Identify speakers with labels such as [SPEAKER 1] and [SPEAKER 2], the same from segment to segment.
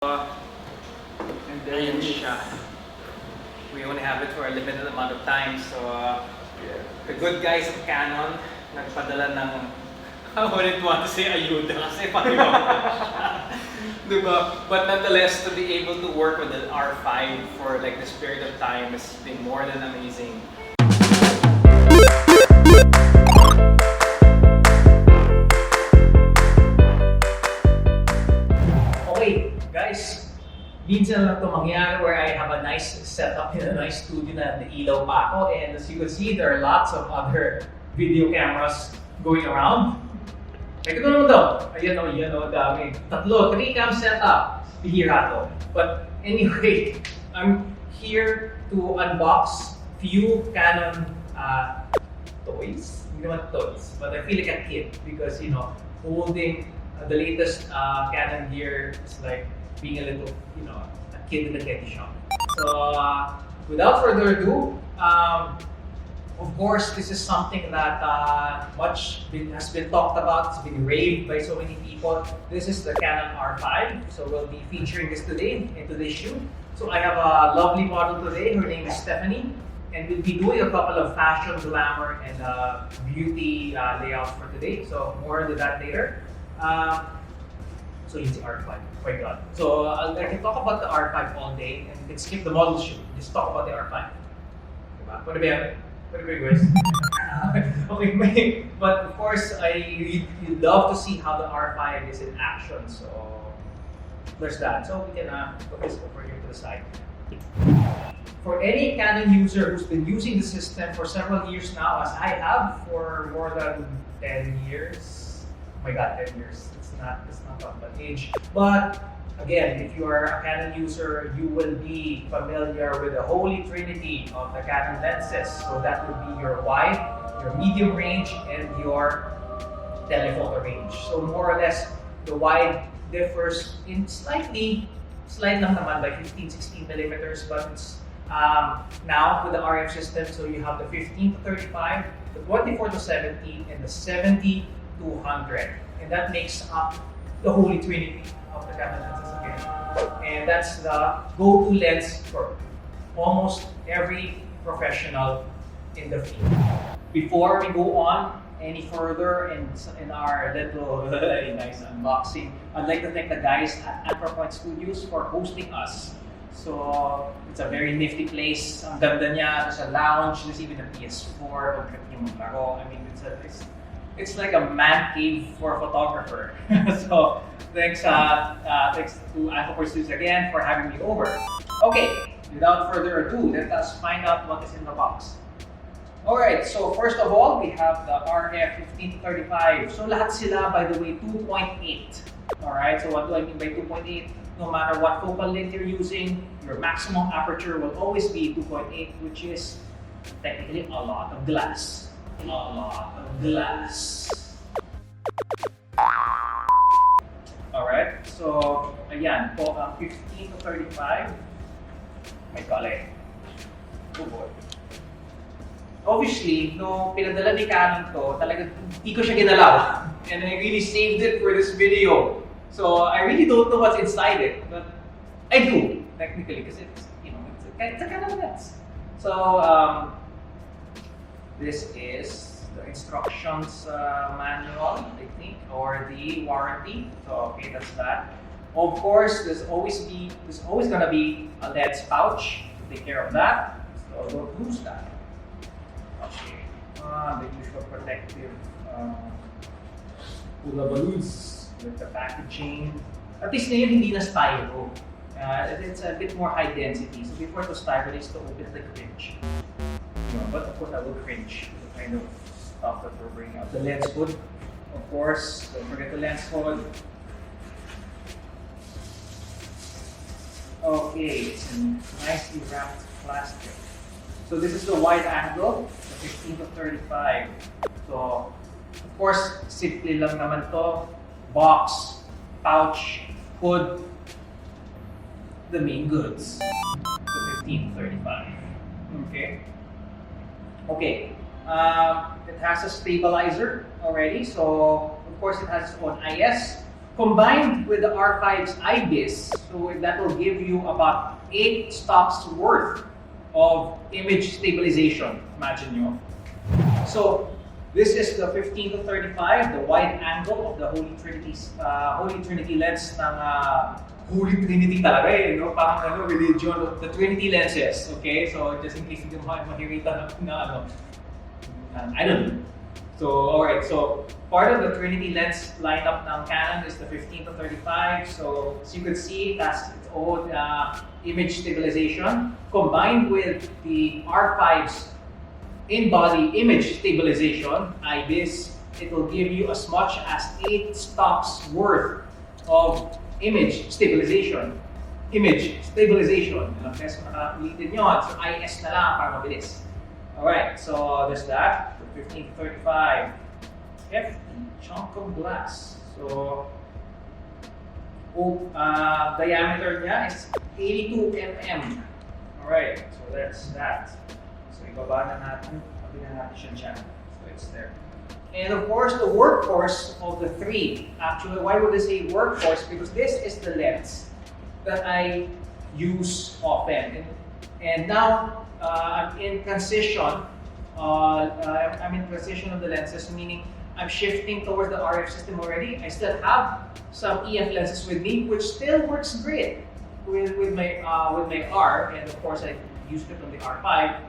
[SPEAKER 1] And then siya. We only have it for a limited amount of time. So the good guys of Canon nagpadala ng I wouldn't want to say ayuda kasi pati diba? But nonetheless, to be able to work with an R5 for like this period of time has been more than amazing. Okay, guys, minsan lang ito mangyari where I have a nice setup in a nice studio na nailaw pa ako, and as you can see, there are lots of other video cameras going around. Like ito naman daw. Ayan o, dami. 3-cam setup. Bihira to. But anyway, I'm here to unbox few Canon toys. Hindi naman toys, but I feel like a kid because, you know, holding the latest Canon gear is like being a little, you know, a kid in the candy shop. So, without further ado, of course, this is something that has been talked about. It's been raved by so many people. This is the Canon R5. So we'll be featuring this today in today's shoot. So I have a lovely model today. Her name is Stephanie. And we'll be doing a couple of fashion, glamour, and beauty layouts for today. So more into that later. So it's the R5. Oh my God. So I can talk about the R5 all day and we can skip the model shoot. Just talk about the R5. Diba? What about guys? Okay, but of course, you love to see how the R5 is in action. So there's that. So we can put this over here to the side. For any Canon user who's been using the system for several years now, as I have for more than 10 years. Oh my God, 10 years. It's not talking about age. But again, if you are a Canon user, you will be familiar with the holy trinity of the Canon lenses. So that would be your wide, your medium range, and your telephoto range. So more or less, the wide differs in slight lang naman, like 15-16 millimeters, but it's now with the RF system, so you have the 15 to 35, the 24 to 70, and the 70 to 100. And that makes up the holy trinity of the Canon lenses again. And that's the go-to lens for almost every professional in the field. Before we go on any further in our little nice unboxing, I'd like to thank the guys at Anchorpoint Studios for hosting us. So it's a very nifty place. Ang ganda niya. There's a lounge. There's even a PS4. I mean, it's like a man cave for a photographer. So thanks to Anchorpoint Studios again for having me over. Okay, without further ado, let us find out what is in the box. Alright, so first of all, we have the RF 15-35. So lahat sila, by the way, 2.8. Alright, so what do I mean by 2.8? No matter what focal length you're using, your maximum aperture will always be 2.8, which is technically a lot of glass. A lot of glass. Alright, so ayan, po 15 to 35. May color. Oh boy. Obviously, no pinadala ni Canon to, talagang hindi ko siya ginalaw. And I really saved it for this video. So I really don't know what's inside it, but I do, technically, because it's, you know, it's a Canon lens. So this is the instructions manual, I think, or the warranty. So okay, that's that. Of course, there's always gonna be a lens pouch to take care of that. So don't lose that. Okay. The usual protective hula balloons with the packaging. At least ngayon hindi na styro. It's a bit more high density. So before it was styro, they used to open it like cringe. But of course I will cringe the kind of stuff that we're bringing out. The lens hood, of course. Don't forget the lens hood. Okay, it's in nicely wrapped plastic. So this is the wide angle, the 15 to 35. So, of course, simple lang naman to. Box, pouch, hood, the main goods. The 15 to 35. Okay. Okay. It has a stabilizer already. So, of course, it has its own IS combined with the R5's IBIS, so that will give you about 8 stops worth of image stabilization. Imagine nyo. So this is the 15 to 35, the wide angle of the Holy Trinity lens ng Holy Trinity talaga eh, no? Parang ano, religion, the Trinity lenses, okay? So just in case hindi mo makikita na ano, I don't know. So, alright, so part of the Trinity lens lineup ng Canon is the 15 to 35. So, as you can see, it has its own image stabilization combined with the R5's in-body image stabilization, IBIS. It will give you as much as 8 stops worth of image stabilization. Image stabilization. Ilang beses nakaulitin yun. So, IS na lang para mabilis. Alright, so there's that. 15 to 35. Hefty chunk of glass. So, diameter niya is 82 mm. Alright, so that's that. So, ibaba na natin. Pabila natin siya dyan. So, it's there. And of course, the workhorse of the three. Actually, why would I say workhorse? Because this is the lens that I use often. And now, I'm in transition. I'm in transition of the lenses, meaning I'm shifting towards the RF system already. I still have some EF lenses with me, which still works great with my R, and of course I used it on the R5.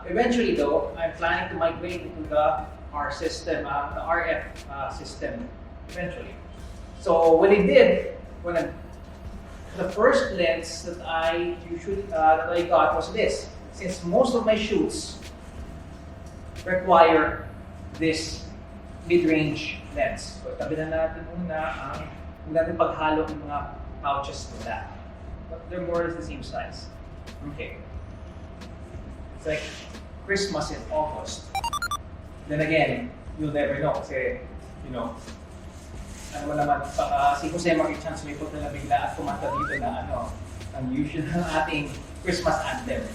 [SPEAKER 1] Eventually, though, I'm planning to migrate into the R system, the RF system. Eventually, so what I did the first lens that I got was this. Since most of my shoots require this mid-range lens. So, tabi na natin muna ang natin paghalo ng mga pouches with that. But they're more or less the same size. Okay. It's like Christmas in August. Then again, you'll never know kasi, you know, ano mo naman, si Jose Marichan sumipot na bigla at kumanta dito na ano, ang usual ng ating Christmas anthem.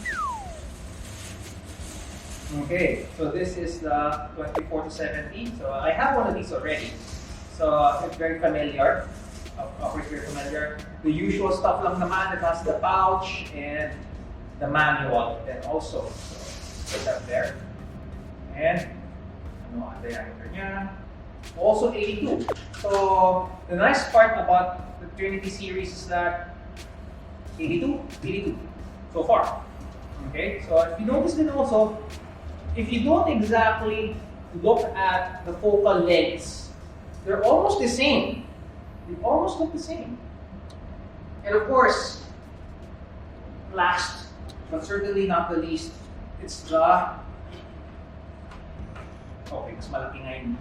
[SPEAKER 1] Okay, so this is the 24 to 70. So I have one of these already. So it's very familiar. Of course, very familiar. The usual stuff lang naman. It has the pouch and the manual then also. So put that there. And ano ang diameter niya? Also 82. So the nice part about the Trinity series is that 82 so far. Okay, so if you notice then also, if you don't exactly look at the focal lengths, they're almost the same. They almost look the same. And of course, last but certainly not the least, it's the mas malaki nga yung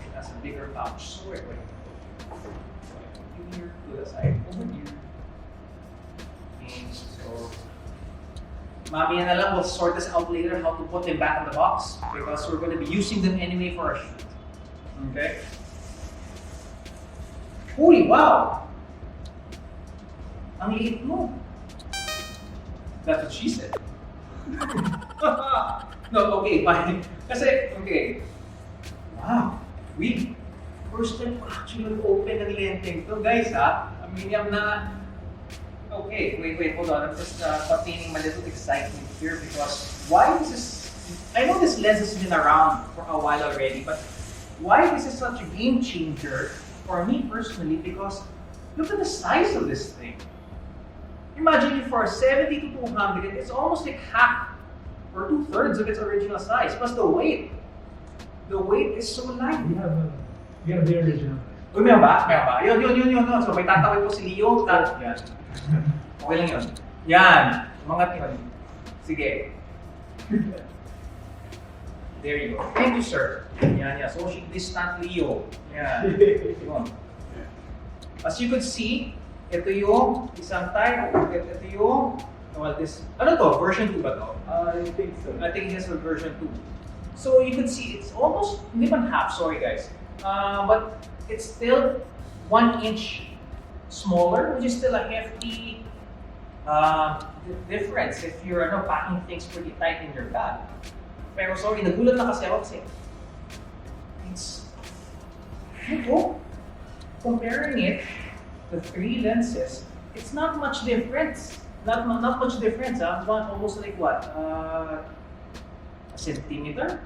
[SPEAKER 1] it has a bigger pouch. So wait. Here to the side, over here. And so mamaya na lang, we'll sort this out later how to put them back in the box because we're going to be using them anyway for our shoot. Okay? Holy wow! Ang liit mo. That's what she said. No, okay, fine. Kasi, okay. Wow, we first time actually open ng lenteng to, guys, ha? I mean, okay, wait, hold on. I'm just containing my little excitement here because why this is, I know this lens has been around for a while already, but why this is such a game changer for me personally, because look at the size of this thing. Imagine it for a 70 to 200, it's almost like half or 2/3 of its original size, plus the weight. The weight is so light.
[SPEAKER 2] We have the original.
[SPEAKER 1] Uy, meron ba? Yun. So may tatawid po si Leo. Yan. Okay lang yun. Yan. Mga yun. Sige. There you go. Thank you, sir. Yan. Social distant Leo. Yan. Yun. As you could see, ito yung isang type. Ito yung, well, this, ano to? Version 2 ba to?
[SPEAKER 2] I think so.
[SPEAKER 1] I think this is version 2. So you can see it's almost, hindi man half, sorry guys. But it's still 1 inch smaller, which is still a hefty difference if you're packing things pretty tight in your bag. Pero sorry, nagulat na kasi ako kasi it's Ito, comparing it, the three lenses, it's not much difference. Not much difference, One, almost like what? A centimeter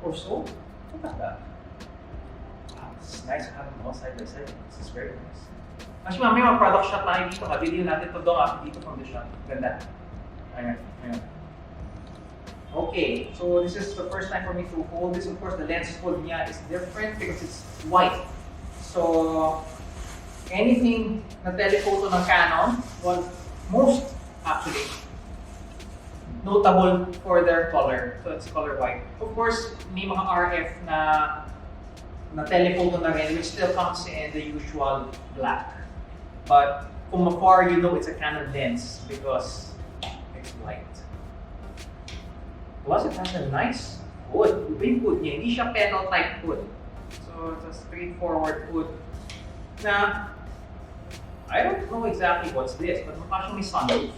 [SPEAKER 1] or so? Look at that. Wow, this is nice to have them all side by side. This is very nice. Actually, mamaya mag-product shot tayo dito. Video natin ito doon dito from the shot. Ganda. Ayan. Okay, so this is the first time for me to hold this. Of course, the lens hold niya is different because it's white. So, anything na telephoto ng Canon, well, most actually notable for their color. So it's color white. Of course, may mga RF na telephoto na rin which still comes in the usual black. But from afar, you know it's a Canon lens because it's white. Plus, it has a nice hood. Yung hood niya, hindi siya pedal type hood. So it's a straightforward hood na I don't know exactly what's this, but mukha siyang may sunroof.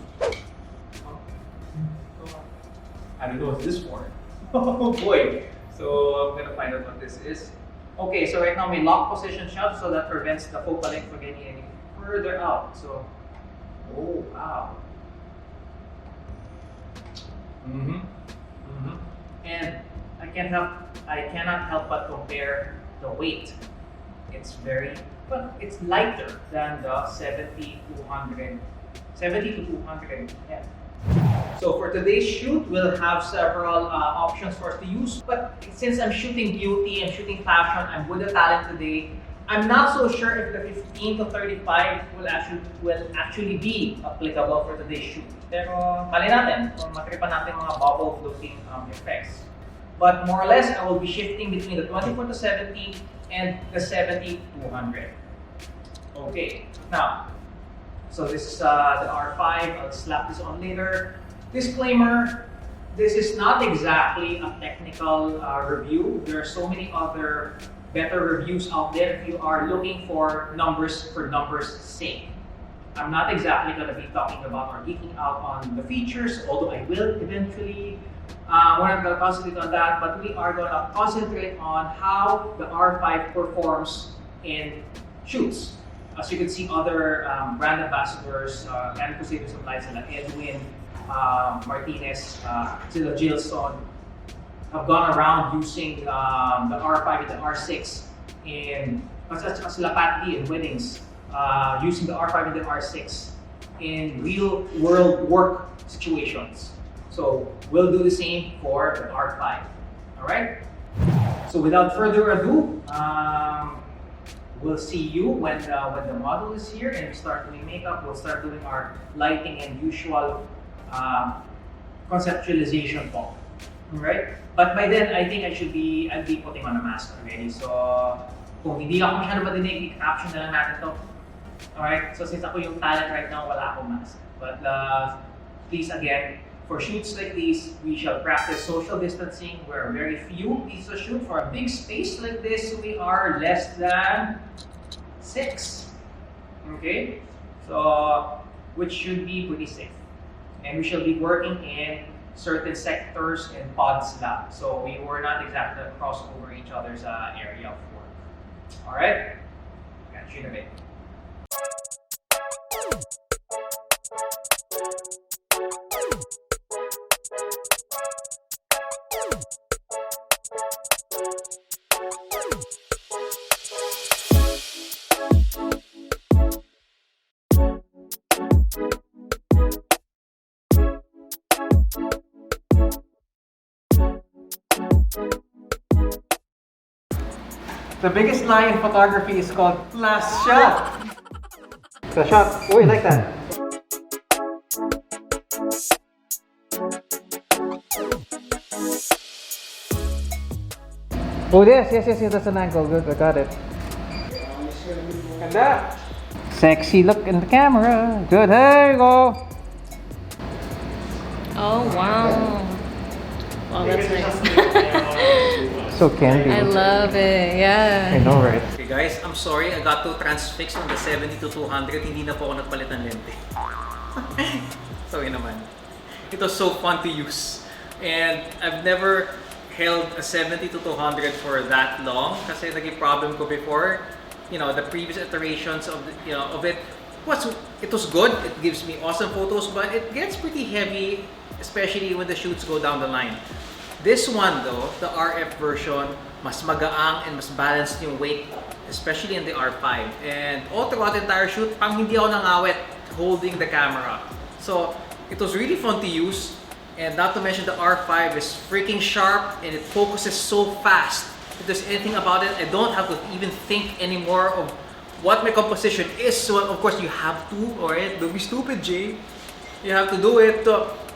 [SPEAKER 1] I don't know what this is for. Oh boy! So I'm gonna find out what this is. Okay, so right now may lock position shot, so that prevents the focal length from getting any further out. So, oh wow. And I cannot help but compare the weight. It's it's lighter than the 70 to 200. Yeah. So for today's shoot, we'll have several options for us to use. But since I'm shooting beauty, I'm shooting fashion, I'm with the talent today, I'm not so sure if the 15 to 35 will actually be applicable for today's shoot. Pero mali natin kung matripan natin mga bubble floating effects. But more or less, I will be shifting between the 24 to 70 and the 70 to 200. Okay, now, so this is the R5. I'll slap this on later. Disclaimer, this is not exactly a technical review. There are so many other better reviews out there if you are looking for numbers sake. I'm not exactly going to be talking about or geeking out on the features, although I will eventually. We're not going to concentrate on that, but we are going to concentrate on how the R5 performs in shoots. As you can see, other brand ambassadors, Canon Crusaders of Light, like Edwin, Martinez, sila Gilson, have gone around using the R5 and the R6 in, as Lapati in weddings, using the R5 and the R6 in real world work situations. So we'll do the same for the R5. All right. So without further ado, we'll see you when the model is here and we start doing makeup. We'll start doing our lighting and usual conceptualization talk. All right. But by then, I think I'll be putting on a mask already. So kung hindi ako masyado madinig, i-caption na lang natin to. All right. So since ako yung talent right now, wala akong mask. But please again. For shoots like these, we shall practice social distancing. We're very few pieces of shoot. For a big space like this, we are less than 6. Okay? So, which should be pretty safe. And we shall be working in certain sectors and pods lang. So, we were not exactly cross over each other's area of work. Alright? Catch you in a bit. The biggest lie in photography is called last shot. The shot. Oh, you like that? Oh, yes, that's an angle. Good, I got it. Ganda. Sexy look in the camera. Good, there you go.
[SPEAKER 3] Oh, wow. Wow, that's nice.
[SPEAKER 1] So candy.
[SPEAKER 3] I love it, yeah.
[SPEAKER 1] I know, right? Okay guys, I'm sorry. I got too transfixed on the 70 to 200. Hindi na po ako nagpalit ng lente. Sorry naman. It was so fun to use. And I've never held a 70 to 200 for that long kasi naging problem ko before. You know, the previous iterations of it was good. It gives me awesome photos, but it gets pretty heavy, especially when the shoots go down the line. This one though, the RF version, mas magaang and mas balanced yung weight, especially in the R5. And all throughout the entire shoot, pang hindi ako nangawit holding the camera. So it was really fun to use. And not to mention the R5 is freaking sharp and it focuses so fast. If there's anything about it, I don't have to even think anymore of what my composition is. So of course you have to, alright? Don't be stupid, Jay. You have to do it.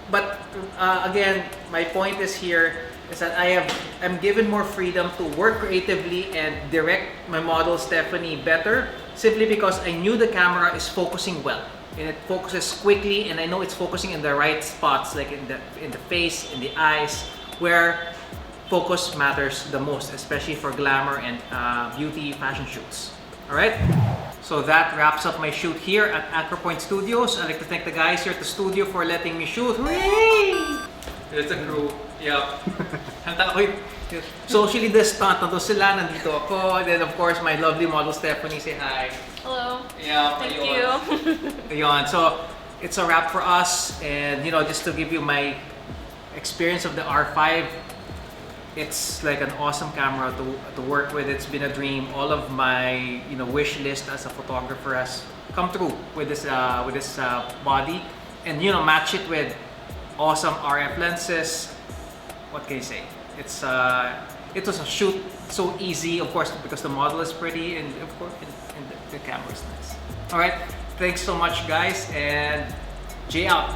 [SPEAKER 1] But again, my point is here is that I'm given more freedom to work creatively and direct my model Stephanie better, simply because I knew the camera is focusing well. And it focuses quickly, and I know it's focusing in the right spots, like in the face, in the eyes, where focus matters the most, especially for glamour and beauty fashion shoots. All right, so that wraps up my shoot here at Anchor Point Studios. I'd like to thank the guys here at the studio for letting me shoot. Hooray! There's the crew. Yep. Handa ko yung socially distant. Nandun sila, nandito ako. And then of course, my lovely model Stephanie. Say hi.
[SPEAKER 3] Hello.
[SPEAKER 1] Yeah,
[SPEAKER 3] Thank
[SPEAKER 1] ayun.
[SPEAKER 3] you.
[SPEAKER 1] Ayun. So, it's a wrap for us. And just to give you my experience of the R5, it's like an awesome camera to work with. It's been a dream. All of my wish list as a photographer has come true with this body, and match it with awesome RF lenses. What can you say? It was a shoot so easy, of course, because the model is pretty, and of course, and the camera is nice. All right, thanks so much, guys, and Jay out.